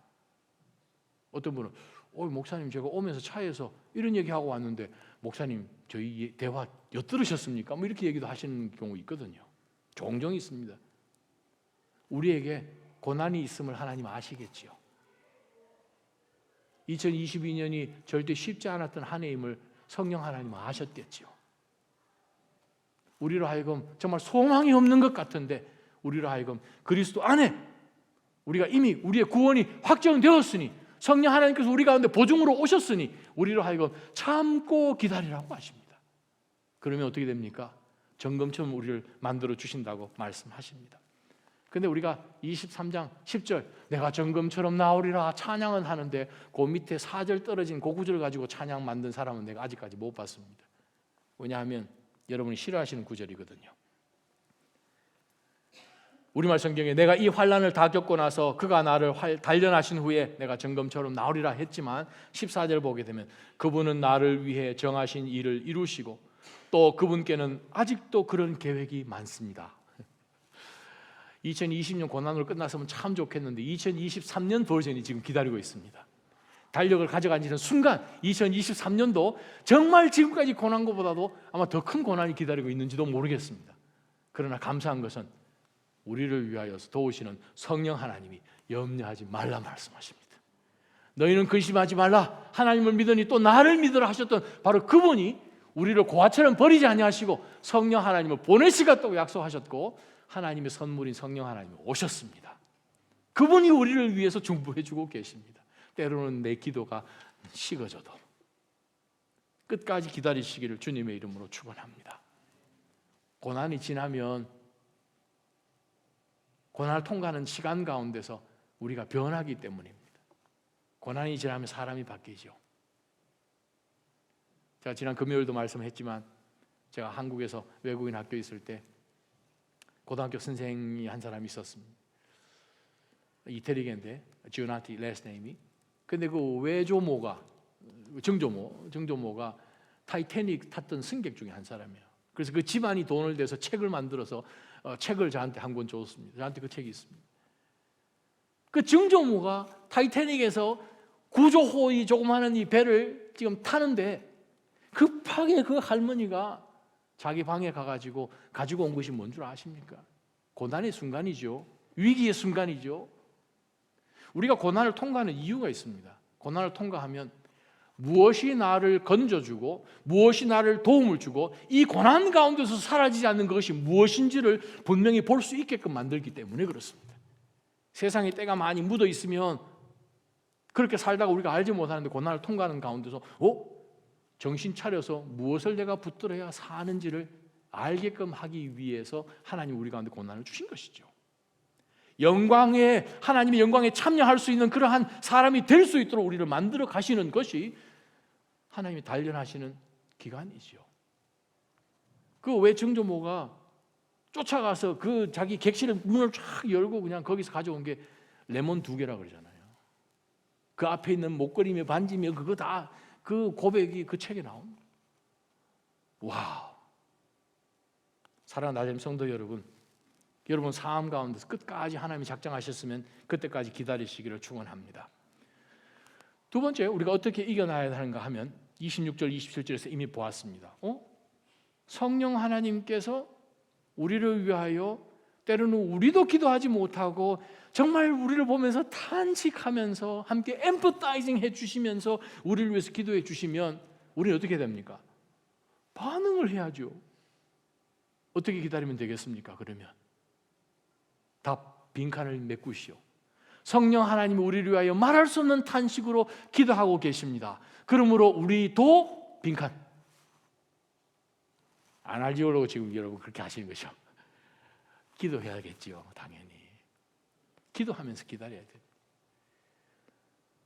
어떤 분은 목사님 제가 오면서 차에서 이런 얘기하고 왔는데 목사님 저희 대화 엿들으셨습니까? 뭐 이렇게 얘기도 하시는 경우 있거든요. 종종 있습니다. 우리에게 고난이 있음을 하나님 아시겠지요. 2022년이 절대 쉽지 않았던 한 해임을 성령 하나님은 아셨겠지요. 우리로 하여금 정말 소망이 없는 것 같은데 우리로 하여금 그리스도 안에 우리가 이미 우리의 구원이 확정되었으니 성령 하나님께서 우리 가운데 보증으로 오셨으니 우리로 하여금 참고 기다리라고 하십니다. 그러면 어떻게 됩니까? 정금처럼 우리를 만들어 주신다고 말씀하십니다. 근데 우리가 23장 10절 내가 정금처럼 나오리라 찬양은 하는데 그 밑에 4절 떨어진 그 구절 가지고 찬양 만든 사람은 내가 아직까지 못 봤습니다. 왜냐하면 여러분이 싫어하시는 구절이거든요. 우리말 성경에 내가 이 환난을 다 겪고 나서 그가 나를 단련하신 후에 내가 정금처럼 나오리라 했지만 14절 보게 되면 그분은 나를 위해 정하신 일을 이루시고 또 그분께는 아직도 그런 계획이 많습니다. 2020년 고난으로 끝났으면 참 좋겠는데 2023년 버전이 지금 기다리고 있습니다. 달력을 가져가는 순간 2023년도 정말 지금까지 고난 것보다도 아마 더 큰 고난이 기다리고 있는지도 모르겠습니다. 그러나 감사한 것은 우리를 위하여 도우시는 성령 하나님이 염려하지 말라 말씀하십니다. 너희는 근심하지 말라 하나님을 믿으니 또 나를 믿으라 하셨던 바로 그분이 우리를 고아처럼 버리지 아니하시고 성령 하나님을 보내시겠다고 약속하셨고 하나님의 선물인 성령 하나님이 오셨습니다. 그분이 우리를 위해서 중보해 주고 계십니다. 때로는 내 기도가 식어져도 끝까지 기다리시기를 주님의 이름으로 축원합니다. 고난이 지나면 고난을 통과하는 시간 가운데서 우리가 변하기 때문입니다. 고난이 지나면 사람이 바뀌죠. 제가 지난 금요일도 말씀했지만 제가 한국에서 외국인 학교에 있을 때 고등학교 선생이 한 사람이 있었습니다. 이태리계인데 지오나티 레스 네임이. 근데 그 외조모가 정조모가 타이타닉 탔던 승객 중에 한 사람이에요. 그래서 그 집안이 돈을 내서 책을 만들어서 책을 저한테 한 권 줬습니다. 저한테 그 책이 있습니다. 그 정조모가 타이타닉에서 구조호의 조그마한 이 배를 지금 타는데 급하게 그 할머니가 자기 방에 가가지고 가지고 온 것이 뭔 줄 아십니까? 고난의 순간이죠. 위기의 순간이죠. 우리가 고난을 통과하는 이유가 있습니다. 고난을 통과하면 무엇이 나를 건져주고 무엇이 나를 도움을 주고 이 고난 가운데서 사라지지 않는 것이 무엇인지를 분명히 볼 수 있게끔 만들기 때문에 그렇습니다. 세상에 때가 많이 묻어 있으면 그렇게 살다가 우리가 알지 못하는데 고난을 통과하는 가운데서 정신 차려서 무엇을 내가 붙들어야 사는지를 알게끔 하기 위해서 하나님 우리 가운데 고난을 주신 것이죠. 하나님의 영광에 참여할 수 있는 그러한 사람이 될 수 있도록 우리를 만들어 가시는 것이 하나님이 단련하시는 기간이죠. 그 왜 정조모가 쫓아가서 그 자기 객실의 문을 쫙 열고 그냥 거기서 가져온 게 레몬 2개라 그러잖아요. 그 앞에 있는 목걸이며 반지며 그거 다 그 고백이 그 책에 나옵니다. 와우! 사랑하는 나샘 성도 여러분, 여러분 삶 가운데서 끝까지 하나님이 작정하셨으면 그때까지 기다리시기를 축원합니다. 두 번째, 우리가 어떻게 이겨나야 하는가 하면 26절, 27절에서 이미 보았습니다. 성령 하나님께서 우리를 위하여 때로는 우리도 기도하지 못하고 정말 우리를 보면서 탄식하면서 함께 엠퍼타이징 해주시면서 우리를 위해서 기도해 주시면 우리는 어떻게 됩니까? 반응을 해야죠. 어떻게 기다리면 되겠습니까? 그러면 답, 빈칸을 메꾸시오. 성령 하나님이 우리를 위하여 말할 수 없는 탄식으로 기도하고 계십니다. 그러므로 우리도 빈칸 안 하려고 지금 여러분 그렇게 하시는 거죠. 기도해야겠지요, 당연히. 기도하면서 기다려야 돼요.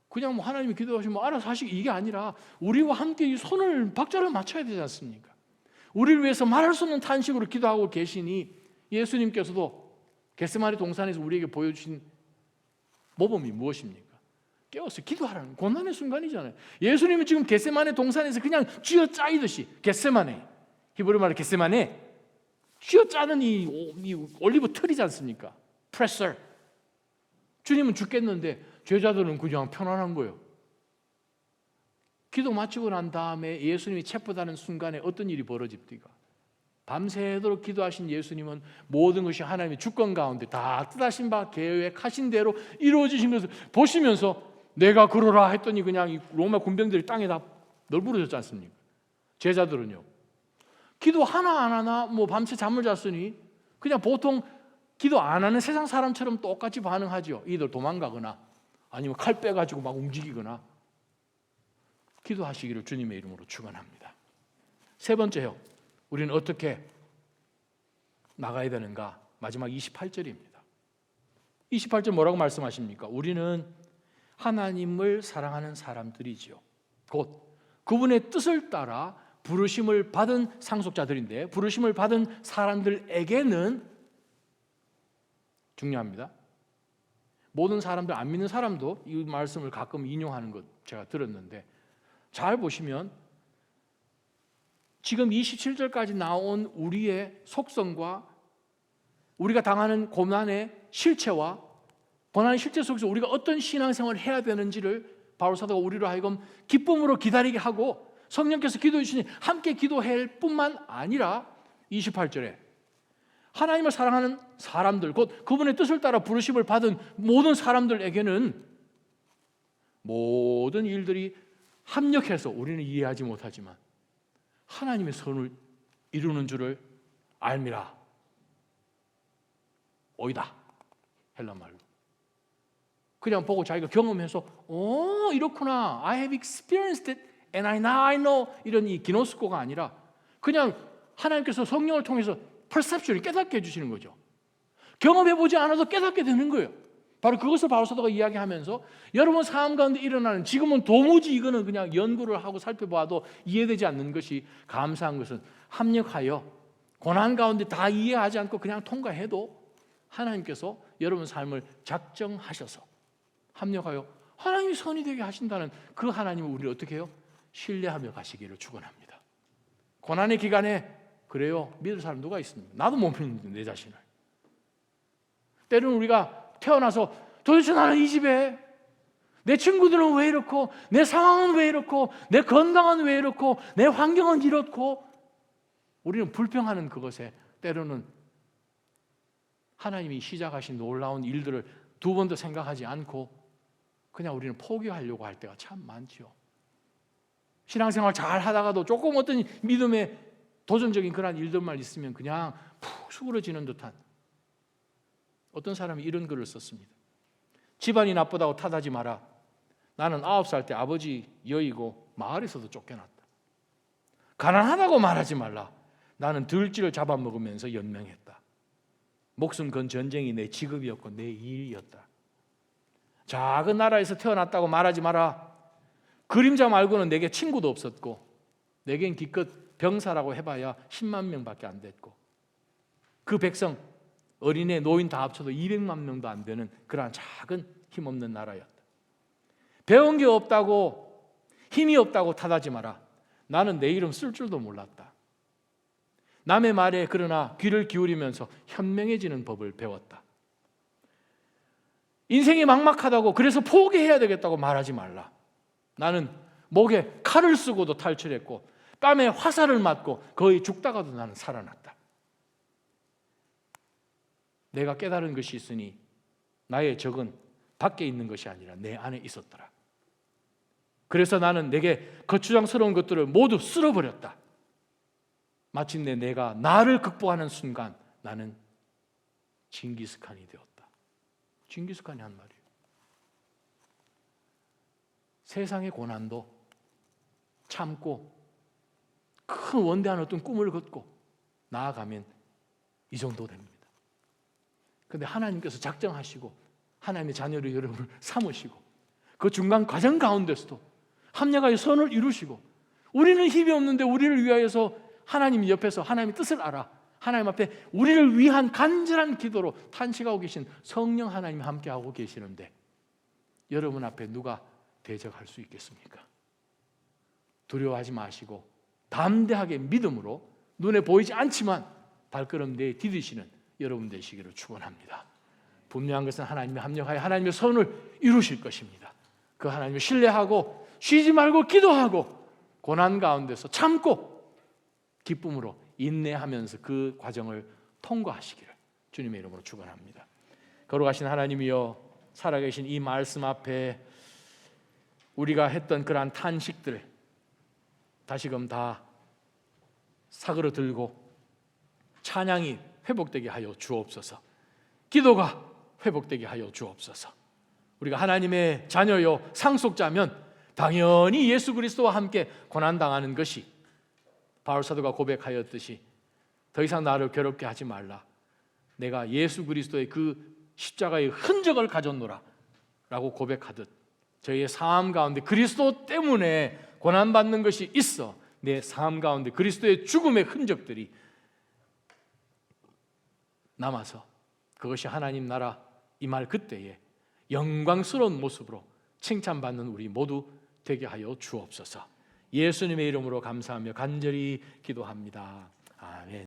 그냥 뭐 하나님이 기도하시면 알아서 하시기 이게 아니라 우리와 함께 이 손을 박자를 맞춰야 되지 않습니까? 우리를 위해서 말할 수 없는 탄식으로 기도하고 계시니 예수님께서도 겟세마네 동산에서 우리에게 보여주신 모범이 무엇입니까? 깨워서 기도하라는 고난의 순간이잖아요. 예수님은 지금 겟세마네 동산에서 그냥 쥐어짜이듯이 겟세마네, 히브리 말로 겟세마네, 쥐어짜는 이 올리브 틀이지 않습니까? 프레서. 주님은 죽겠는데 제자들은 그냥 편안한 거예요. 기도 마치고 난 다음에 예수님이 체포되는 순간에 어떤 일이 벌어집니까? 밤새도록 기도하신 예수님은 모든 것이 하나님의 주권 가운데 다 뜻하신 바 계획하신 대로 이루어지신 것을 보시면서 내가 그러라 했더니 그냥 이 로마 군병들이 땅에 다 널브러졌지 않습니까? 제자들은요, 기도 하나 안 하나 뭐 밤새 잠을 잤으니 그냥 보통 기도 안 하는 세상 사람처럼 똑같이 반응하죠. 이들 도망가거나 아니면 칼 빼가지고 막 움직이거나. 기도하시기를 주님의 이름으로 축원합니다. 세 번째요, 우리는 어떻게 나가야 되는가? 마지막 28절입니다. 28절 뭐라고 말씀하십니까? 우리는 하나님을 사랑하는 사람들이지요. 곧 그분의 뜻을 따라 부르심을 받은 상속자들인데, 부르심을 받은 사람들에게는 중요합니다. 모든 사람들, 안 믿는 사람도 이 말씀을 가끔 인용하는 것 제가 들었는데, 잘 보시면 지금 27절까지 나온 우리의 속성과 우리가 당하는 고난의 실체와 고난의 실체 속에서 우리가 어떤 신앙생활을 해야 되는지를 바울 사도가 우리로 하여금 기쁨으로 기다리게 하고, 성령께서 기도해 주시니 함께 기도할 뿐만 아니라 28절에 하나님을 사랑하는 사람들, 곧 그분의 뜻을 따라 부르심을 받은 모든 사람들에게는 모든 일들이 합력해서 우리는 이해하지 못하지만 하나님의 선을 이루는 줄을 알미라. 오이다, 헬라 말로. 그냥 보고 자기가 경험해서 이렇구나, I have experienced it and now I know, 이런 이 기노스코가 아니라 그냥 하나님께서 성령을 통해서 perception을 깨닫게 해주시는 거죠. 경험해보지 않아도 깨닫게 되는 거예요. 바로 그것을 바울 사도가 이야기하면서 여러분 삶 가운데 일어나는, 지금은 도무지 이거는 그냥 연구를 하고 살펴봐도 이해되지 않는 것이, 감사한 것은 합력하여 고난 가운데 다 이해하지 않고 그냥 통과해도 하나님께서 여러분 삶을 작정하셔서 합력하여 하나님이 선이 되게 하신다는 그 하나님을 우리를 어떻게 해요? 신뢰하며 가시기를 축원합니다. 고난의 기간에 그래요, 믿을 사람 누가 있습니까? 나도 못 믿는데 내 자신을. 때로는 우리가 태어나서 도대체 나는 이 집에, 내 친구들은 왜 이렇고, 내 상황은 왜 이렇고, 내 건강은 왜 이렇고, 내 환경은 이렇고, 우리는 불평하는 그것에 때로는 하나님이 시작하신 놀라운 일들을 두 번도 생각하지 않고 그냥 우리는 포기하려고 할 때가 참 많죠. 신앙생활 잘 하다가도 조금 어떤 믿음의 도전적인 그런 일들만 있으면 그냥 푹 수그러지는 듯한, 어떤 사람이 이런 글을 썼습니다. 집안이 나쁘다고 탓하지 마라. 나는 9살 때 아버지 여의고 마을에서도 쫓겨났다. 가난하다고 말하지 말라. 나는 들쥐를 잡아먹으면서 연명했다. 목숨 건 전쟁이 내 직업이었고 내 일이었다. 작은 나라에서 태어났다고 말하지 마라. 그림자 말고는 내게 친구도 없었고 내겐 기껏 병사라고 해봐야 10만 명밖에 안 됐고 그 백성, 어린애, 노인 다 합쳐도 200만 명도 안 되는 그러한 작은 힘없는 나라였다. 배운 게 없다고, 힘이 없다고 탓하지 마라. 나는 내 이름 쓸 줄도 몰랐다. 남의 말에 그러나 귀를 기울이면서 현명해지는 법을 배웠다. 인생이 막막하다고 그래서 포기해야 되겠다고 말하지 말라. 나는 목에 칼을 쓰고도 탈출했고 뺨에 화살을 맞고 거의 죽다가도 나는 살아났다. 내가 깨달은 것이 있으니 나의 적은 밖에 있는 것이 아니라 내 안에 있었더라. 그래서 나는 내게 거추장스러운 것들을 모두 쓸어버렸다. 마침내 내가 나를 극복하는 순간 나는 징기스칸이 되었다. 징기스칸이 한 말이에요. 세상의 고난도 참고 큰 원대한 어떤 꿈을 걷고 나아가면 이 정도 됩니다. 그런데 하나님께서 작정하시고 하나님의 자녀로 여러분을 삼으시고 그 중간 과정 가운데서도 합력하여 선을 이루시고 우리는 힘이 없는데 우리를 위하여서 하나님 옆에서 하나님의 뜻을 알아 하나님 앞에 우리를 위한 간절한 기도로 탄식하고 계신 성령 하나님 함께하고 계시는데 여러분 앞에 누가 대적할 수 있겠습니까? 두려워하지 마시고 담대하게 믿음으로 눈에 보이지 않지만 발걸음 내디디시는 여러분 되시기를 축원합니다. 분명한 것은 하나님이 합력하여 하나님의 선을 이루실 것입니다. 그 하나님을 신뢰하고 쉬지 말고 기도하고 고난 가운데서 참고 기쁨으로 인내하면서 그 과정을 통과하시기를 주님의 이름으로 축원합니다. 거룩하신 하나님이여 살아계신 이 말씀 앞에 우리가 했던 그러한 탄식들 다시금 다 사그러들고 찬양이 회복되게 하여 주옵소서. 기도가 회복되게 하여 주옵소서. 우리가 하나님의 자녀요 상속자면 당연히 예수 그리스도와 함께 고난당하는 것이 바울 사도가 고백하였듯이 더 이상 나를 괴롭게 하지 말라. 내가 예수 그리스도의 그 십자가의 흔적을 가졌노라 라고 고백하듯 저희의 삶 가운데 그리스도 때문에 고난받는 것이 있어 내 삶 가운데 그리스도의 죽음의 흔적들이 남아서 그것이 하나님 나라 임할 그때에 영광스러운 모습으로 칭찬받는 우리 모두 되게 하여 주옵소서. 예수님의 이름으로 감사하며 간절히 기도합니다. 아멘.